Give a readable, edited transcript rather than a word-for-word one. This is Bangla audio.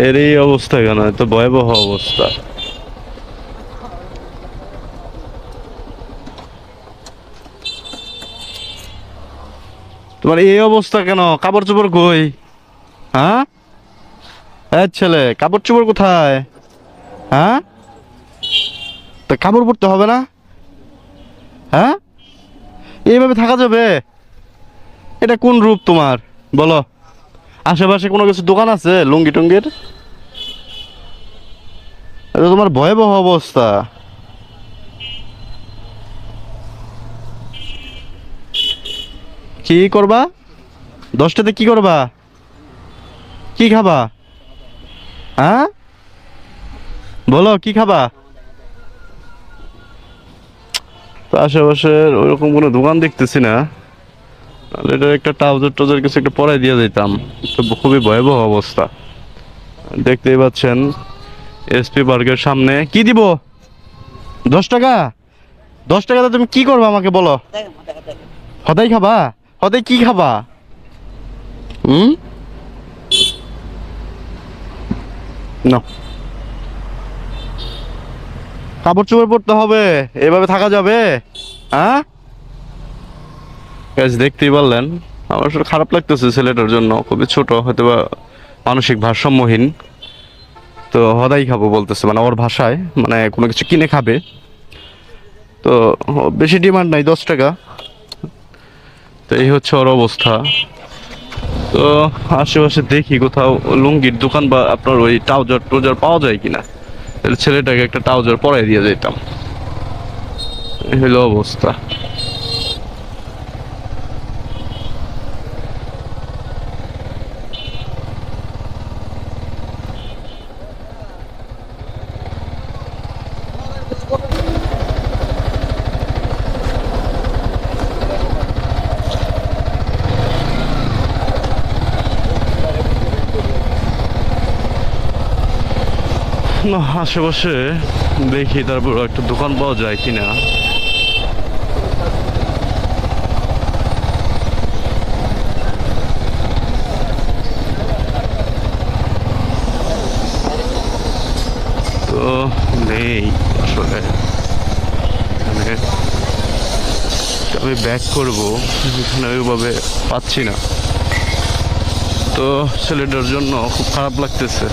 এর এই অবস্থা কেন? এত ভয়াবহ অবস্থা। তোমার এই অবস্থা কেন? কাপড় চোপড় কই? হ্যাঁ, এই ছেলে, কাপড় চোপড় কোথায়? হ্যাঁ, তা কাপড় পরতে হবে না? হ্যাঁ, এইভাবে থাকা যাবে? এটা কোন রূপ তোমার, বলো? আশেপাশে কোনো কিছু দোকান আছে লুঙ্গি টুঙ্গির? এটা তোমার ভয়াবহ অবস্থা। কি করবা? 10টাতে কি করবা? কি খাবা? হ্যাঁ, বলো কি খাবা? তো আশেপাশে ওইরকম কোনো দোকান দেখতেছি না। তাহলে এটা একটা ট্রাউজার টাউজার কিছু একটা পরাই দিয়ে দিতাম। তো খুবই ভয়াবহ অবস্থা। দেখতেই পাচ্ছেন এসপি পার্কের সামনে। কি দিব? 10 টাকা? 10 টাকাতে তুমি কি করবা আমাকে বলো? হদাই খাবা? হদাই কি খাবা? হুম, না, কাপড় চোপড় পরতে হবে, এভাবে থাকা যাবে? হ্যাঁ, গাইস দেখতেই পারলেন। আমার আসলে খারাপ লাগতেছে ছেলেটার জন্য, খুবই ছোট, হয়তো বা মানসিক ভারসাম্যহীন। তো হদাই খাবো বলতেছে, মানে ওর ভাষায়, মানে কোনো কিছু কিনে খাবে। তো বেশি ডিমান্ড নাই, 10 টাকা। তো এই হচ্ছে ওর অবস্থা। তো আশেপাশে দেখি কোথাও লুঙ্গির দোকান বা আপনার ওই ট্রাউজার ট্রাউজার পাওয়া যায় কিনা, তাহলে ছেলেটাকে একটা ট্রাউজার পরাই দিয়ে যেতাম। এই হলো অবস্থা। না, আশেপাশে দেখি তারপর একটা দোকান পাওয়া যায় কিনা। তো নেই আসলে এখানে। আমি ব্যাক করব, এখানে ওইভাবে পাচ্ছি না। তো ছেলেটার জন্য খুব খারাপ লাগতেছে।